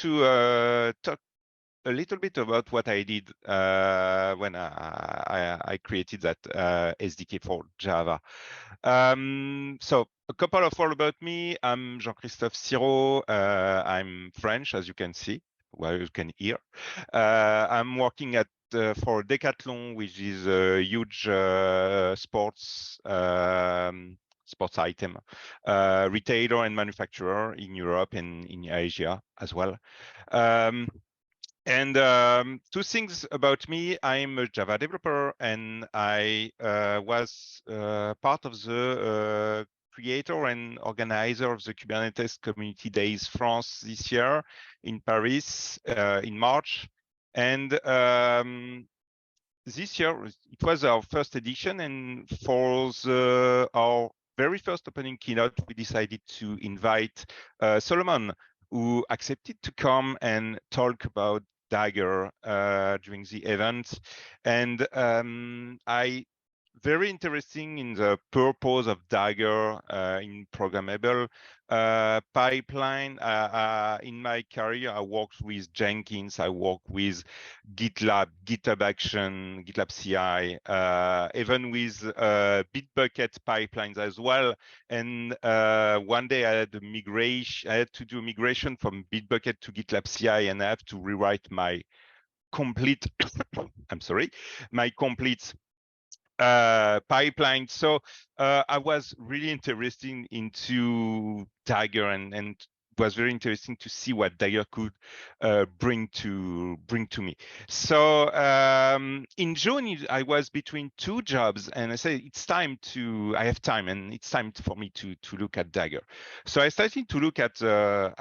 to talk a little bit about what I did when I created that SDK for Java. So a couple of words about me. I'm Jean-Christophe Sirot. I'm French, as you can see, well, you can hear. I'm working at for Decathlon, which is a huge sports item retailer and manufacturer in Europe and in Asia as well. Two things about me: I'm a Java developer, and I was part of the creator and organizer of the Kubernetes Community Days France this year in Paris in March. And this year it was our first edition, and for our very first opening keynote, we decided to invite Solomon, who accepted to come and talk about Dagger during the event. And I very interesting in the purpose of Dagger in programmable pipeline. In my career, I worked with Jenkins, I worked with GitLab, GitHub Action, GitLab CI, even with Bitbucket pipelines as well. And one day I had to do a migration from Bitbucket to GitLab CI, and I have to rewrite my complete my complete pipeline. So I was really interested into Dagger, and was very interesting to see what Dagger could bring to me. So in June, I was between two jobs, and I said I have time, and it's time for me to look at Dagger. So I started to look at the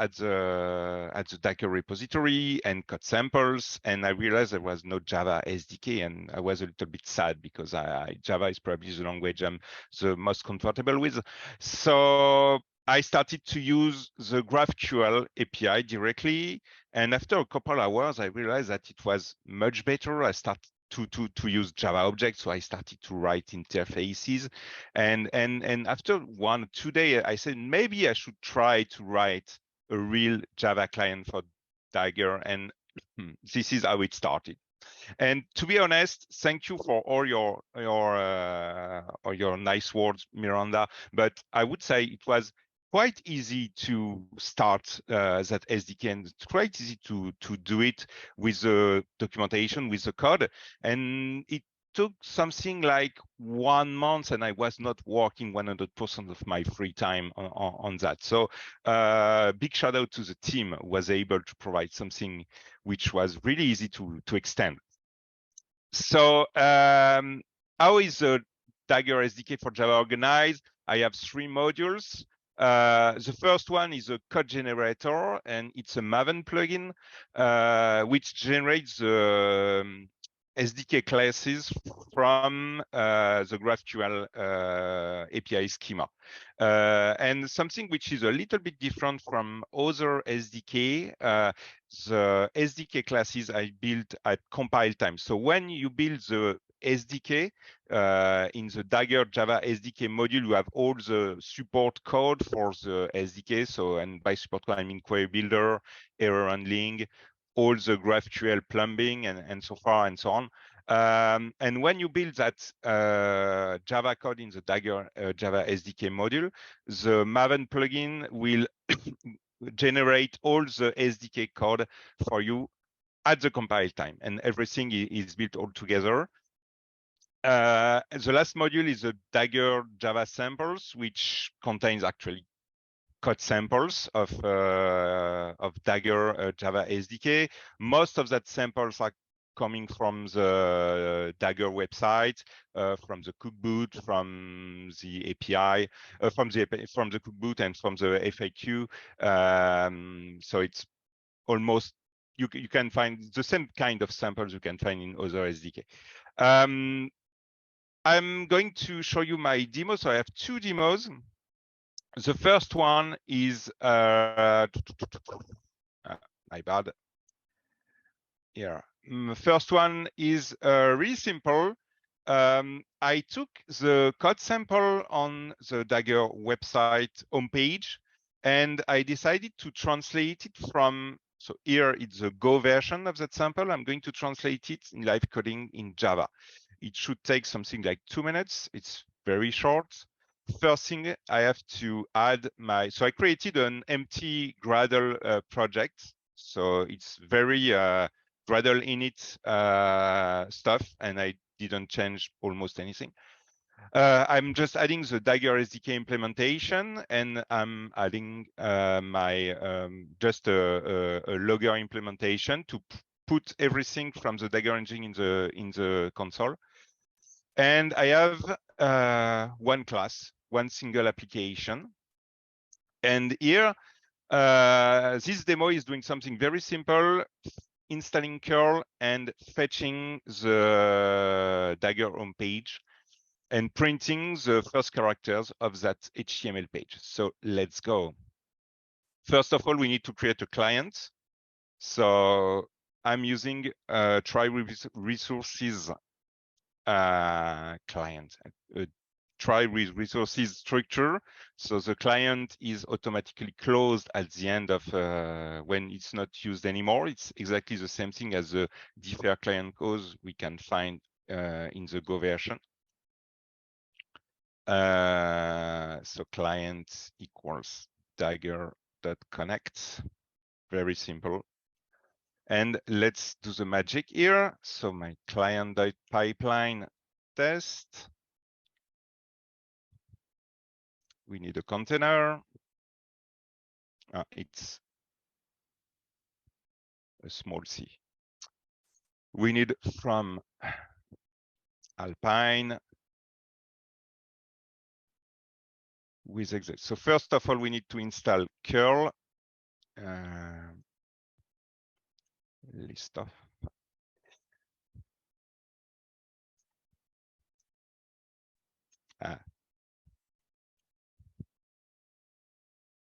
Dagger repository and code samples, and I realized there was no Java SDK, and I was a little bit sad because Java is probably the language I'm the most comfortable with. So I started to use the GraphQL API directly, and after a couple hours, I realized that it was much better. I started to use Java objects, so I started to write interfaces, and after 1 or 2 days, I said maybe I should try to write a real Java client for Dagger, and this is how it started. And to be honest, thank you for all your nice words, Miranda. But I would say it was quite easy to start that SDK, and it's quite easy to do it with the documentation, with the code. And it took something like 1 month, and I was not working 100% of my free time on that. So big shout out to the team who was able to provide something which was really easy to extend. So how is the Dagger SDK for Java organized? I have 3 modules. The first one is a code generator, and it's a Maven plugin, which generates SDK classes from the GraphQL API schema. And something which is a little bit different from other SDK, the SDK classes I built at compile time. So when you build the SDK in the Dagger Java SDK module, you have all the support code for the SDK. So, and by support code, I mean query builder, error handling, all the GraphQL plumbing, and so far and so on. And when you build that Java code in the Dagger Java SDK module, the Maven plugin will generate all the SDK code for you at the compile time, and everything is built all together. The last module is the Dagger Java samples, which contains actually code samples of Dagger Java SDK. Most of that samples are coming from the Dagger website, from the cookbook, from the API, from the cookbook and from the FAQ. So it's almost you can find the same kind of samples you can find in other SDK. I'm going to show you my demo. So I have 2 demos. The first one is my bad. Here. First one is really simple. I took the code sample on the Dagger website homepage, and I decided to translate it from So here it's the Go version of that sample. I'm going to translate it in live coding in Java. It should take something like 2 minutes. It's very short. First thing I have to add so I created an empty Gradle project. So it's very Gradle init stuff, and I didn't change almost anything. I'm just adding the Dagger SDK implementation, and I'm adding just a logger implementation to put everything from the Dagger engine in the console. And I have one class, one single application. And here, this demo is doing something very simple, installing curl and fetching the Dagger homepage and printing the first characters of that HTML page. So let's go. First of all, we need to create a client. So I'm using a try resources client, a try with resources structure. So the client is automatically closed at the end of when it's not used anymore. It's exactly the same thing as the defer client cause we can find in the Go version. So client equals dagger.connect. Very simple. And let's do the magic here. So my client.pipeline test. We need a container. It's a small c. We need from Alpine with exit. So first of all, we need to install curl list of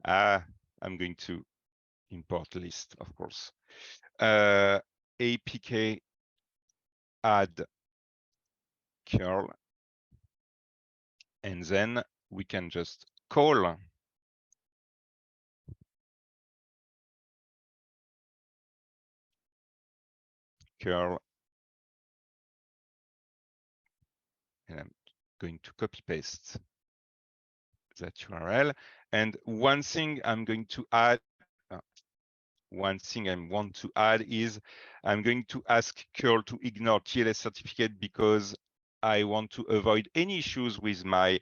I'm going to import list, of course. APK add curl, and then we can just call curl, and I'm going to copy paste that URL. And one thing I'm going to add, one thing I want to add is I'm going to ask curl to ignore TLS certificate because I want to avoid any issues with my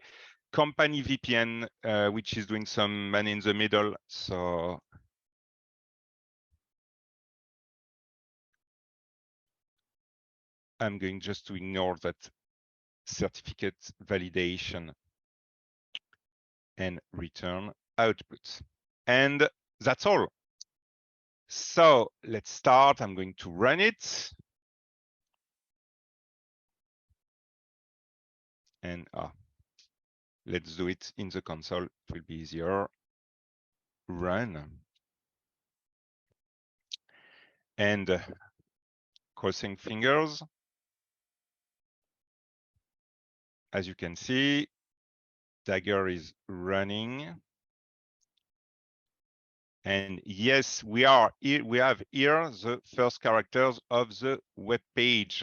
company VPN, which is doing some man in the middle. So I'm going just to ignore that certificate validation and return output. And that's all. So let's start. I'm going to run it. And let's do it in the console. It will be easier. Run. And crossing fingers. As you can see, Dagger is running. And yes, we have here the first characters of the web page.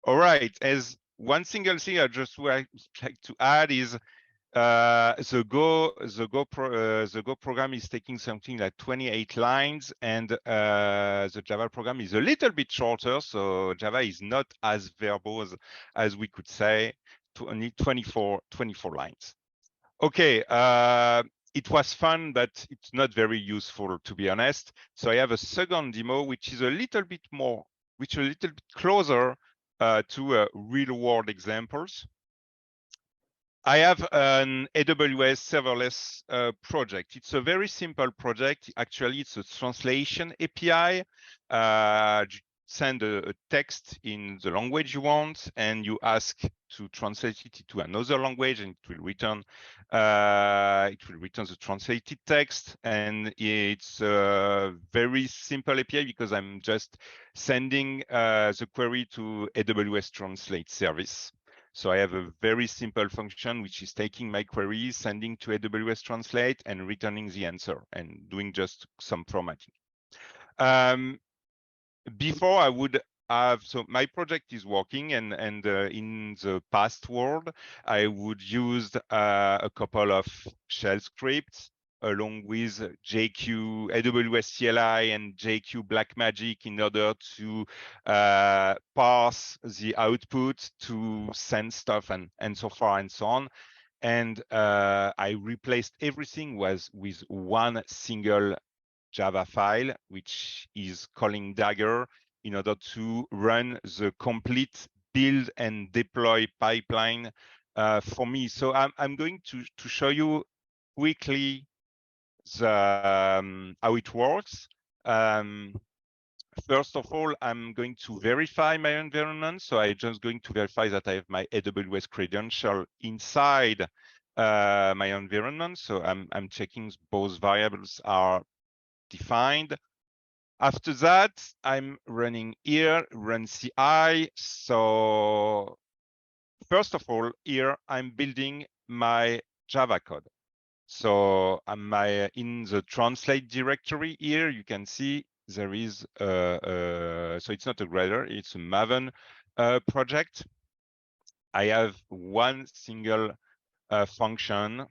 All right, as one single thing I just would like to add is the Go program is taking something like 28 lines, and the Java program is a little bit shorter. So Java is not as verbose as we could say, to only 24 lines. Okay, it was fun, but it's not very useful, to be honest. So I have a second demo, which is a little bit closer to real world examples. I have an AWS serverless project. It's a very simple project. Actually, it's a translation API. Send a text in the language you want, and you ask to translate it into another language, and it will return the translated text. And it's a very simple API because I'm just sending the query to AWS Translate service. So I have a very simple function which is taking my query, sending to AWS Translate, and returning the answer, and doing just some formatting. Before I would have, so my project is working, and in the past world, I would use a couple of shell scripts along with JQ, AWS CLI and JQ Blackmagic in order to parse the output to send stuff and so far and so on. And I replaced everything with one single Java file, which is calling Dagger in order to run the complete build and deploy pipeline for me. So I'm going to show you quickly how it works. First of all, I'm going to verify my environment. So I'm just going to verify that I have my AWS credential inside my environment. So I'm checking both variables are defined. After that, I'm running here, run CI. So first of all, here I'm building my Java code. So I'm in the translate directory here. You can see there is, so it's not a Gradle, it's a Maven project. I have one single function,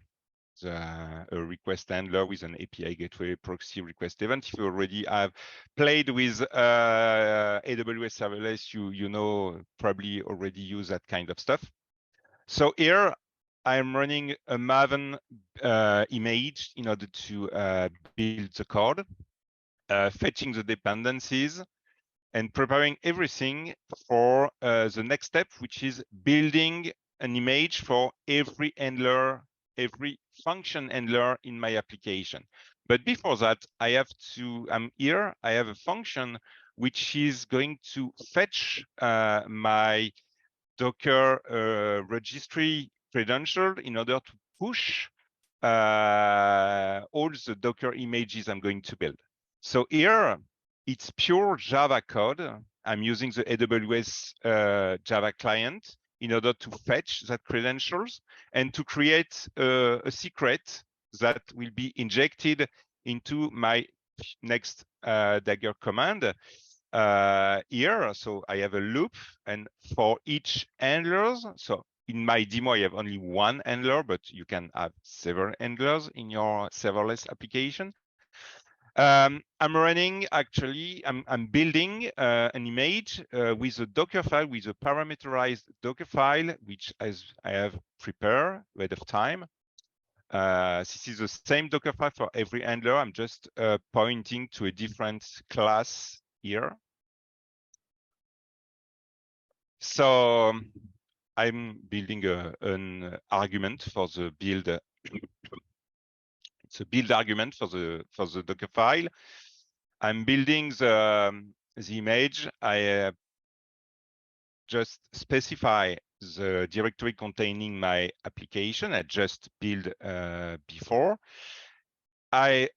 a request handler with an API gateway proxy request event. If you already have played with AWS serverless, you know, probably already use that kind of stuff. So here I'm running a Maven image in order to build the code, fetching the dependencies, and preparing everything for the next step, which is building an image for every handler, every function handler in my application. But before that, I have a function which is going to fetch my Docker registry credential in order to push all the Docker images I'm going to build. So here, it's pure Java code. I'm using the AWS Java client in order to fetch that credentials and to create a secret that will be injected into my next Dagger command here. So I have a loop, and for each handlers, so in my demo, I have only one handler, but you can have several handlers in your serverless application. I'm building an image with a Docker file, with a parameterized Docker file, which I have prepared ahead of time. This is the same Docker file for every handler. I'm just pointing to a different class here. So I'm building an argument for the build. It's a build argument for the Docker file. I'm building the image. I just specify the directory containing my application. I just built before. I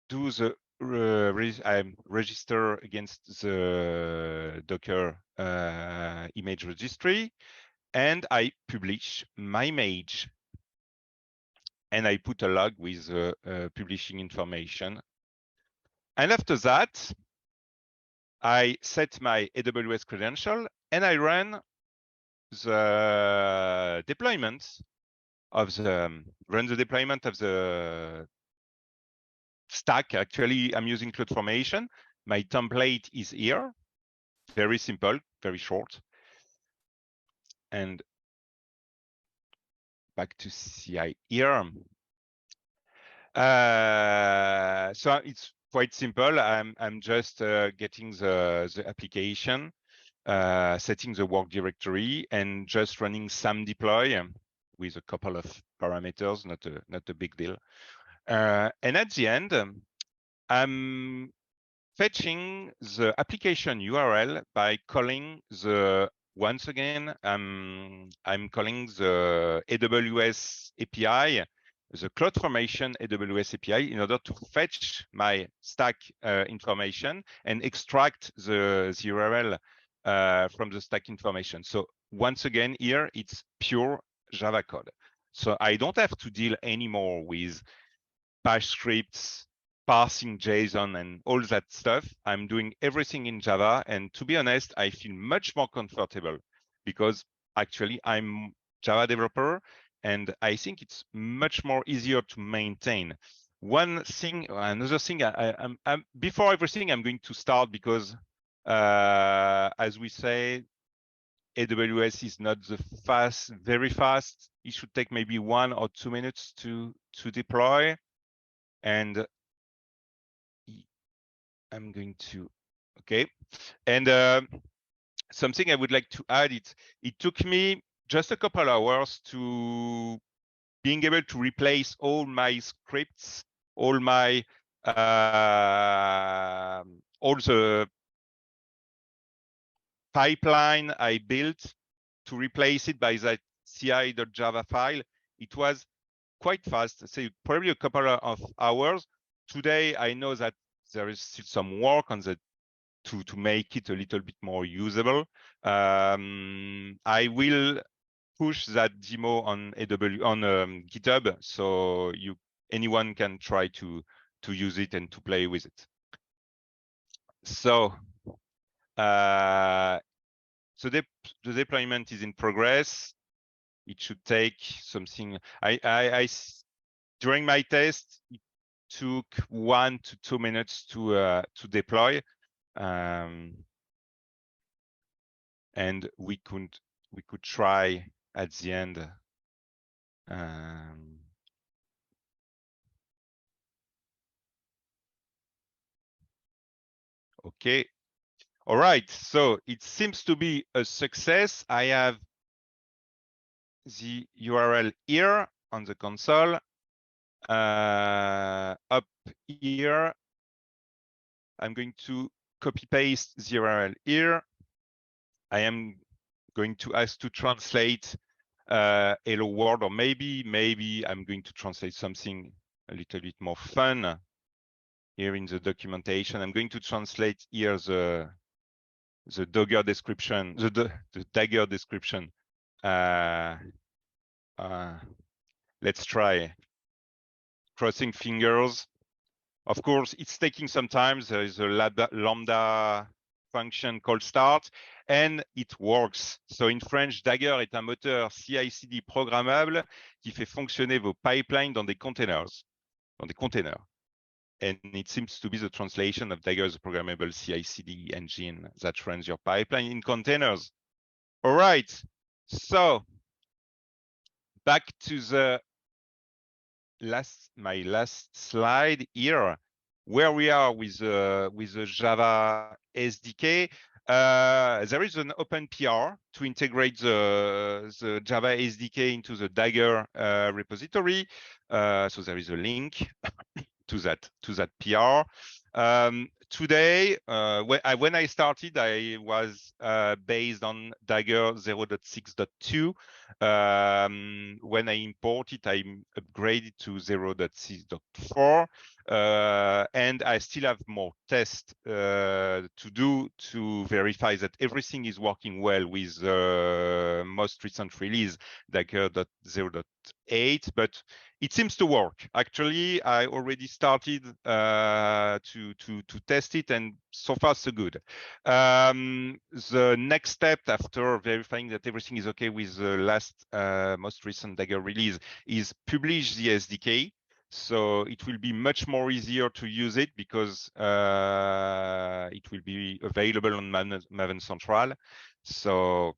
do the I register against the Docker image registry, and I publish my image. And I put a log with publishing information. And after that, I set my AWS credential and I run the deployment of the stack. Actually, I'm using CloudFormation. My template is here. Very simple, very short. And back to CI here. So it's quite simple. I'm just getting the application, setting the work directory, and just running some deploy with a couple of parameters, not a big deal. And at the end, I'm fetching the application URL by calling once again, I'm calling the AWS API, the CloudFormation AWS API, in order to fetch my stack information and extract the URL from the stack information. So once again, here it's pure Java code. So I don't have to deal anymore with bash scripts, parsing JSON and all that stuff. I'm doing everything in Java. And to be honest, I feel much more comfortable because actually I'm Java developer and I think it's much more easier to maintain. One thing, another thing, I'm before everything, I'm going to start because as we say, AWS is not the very fast. It should take maybe 1 or 2 minutes to deploy. And I'm going to, okay. And something I would like to add, it took me just a couple hours to being able to replace all my scripts, all my, all the pipeline I built to replace it by that ci.java file. It was quite fast, say probably a couple of hours. Today, I know that there is still some work on the to make it a little bit more usable. I will push that demo on GitHub, so anyone can try to use it and to play with it. So, so the deployment is in progress. It should take something. During my test, it took 1 to 2 minutes to deploy. And we could try at the end. Okay. All right. So it seems to be a success. I have the URL here on the console. Up here, I'm going to copy paste the URL here. I am going to ask to translate hello world, or maybe I'm going to translate something a little bit more fun here in the documentation. I'm going to translate here the Dagger description, the Dagger description. Let's try. Crossing fingers. Of course, it's taking some time. There is a lambda function called start, and it works. So in French, Dagger est un moteur CI/CD programmable qui fait fonctionner vos pipelines dans des containers. And it seems to be the translation of Dagger's programmable CI/CD engine that runs your pipeline in containers. All right. So back to the my last slide here, where we are with the Java SDK. There is an open PR to integrate the Java SDK into the Dagger repository. So there is a link to that PR. Today, when I started, I was based on Dagger 0.6.2. When I import it, I upgraded to 0.6.4. And I still have more tests to do to verify that everything is working well with the most recent release, Dagger 0.8. But it seems to work. Actually, I already started to test it, and so far so good. The next step after verifying that everything is okay with the last most recent Dagger release is publish the SDK. So it will be much more easier to use it because it will be available on Maven Central. So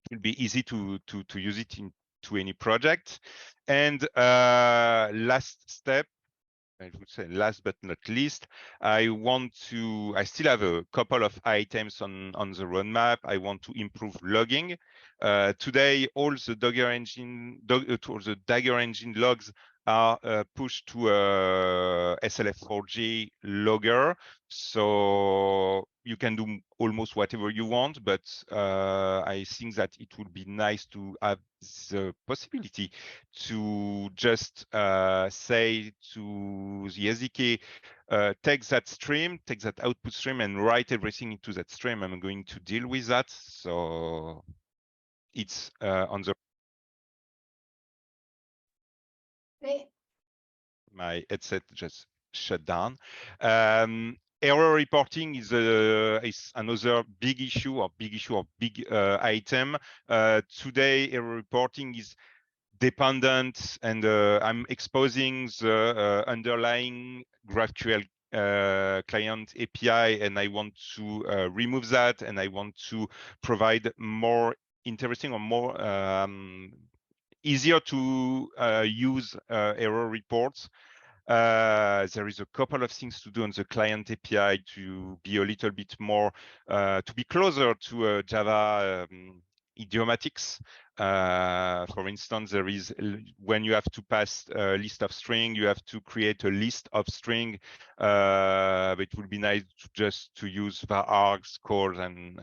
it will be easy to use it to any project. And last step, I would say last but not least, I still have a couple of items on the roadmap. I want to improve logging. Today, all the Dagger engine logs are pushed to SLF4J logger. So you can do almost whatever you want, but I think that it would be nice to have the possibility to just say to the SDK, take that output stream and write everything into that stream. I'm going to deal with that. So it's on the Great. my headset just shut down. Error reporting is another big issue or big item. Today, error reporting is dependent, and I'm exposing the underlying GraphQL client API, and I want to remove that, and I want to provide more interesting or more easier to use error reports. There is a couple of things to do on the client API to be a little bit more, to be closer to Java idiomatics. For instance, there is, when you have to pass a list of string, you have to create a list of string. It would be nice just to use var args, calls, and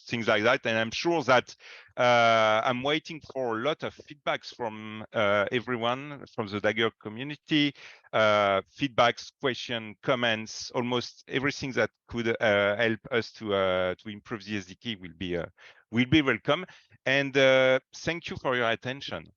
things like that. And I'm sure that I'm waiting for a lot of feedbacks from everyone from the Dagger community. Feedbacks, question, comments, almost everything that could help us to improve the SDK will be welcome. And thank you for your attention.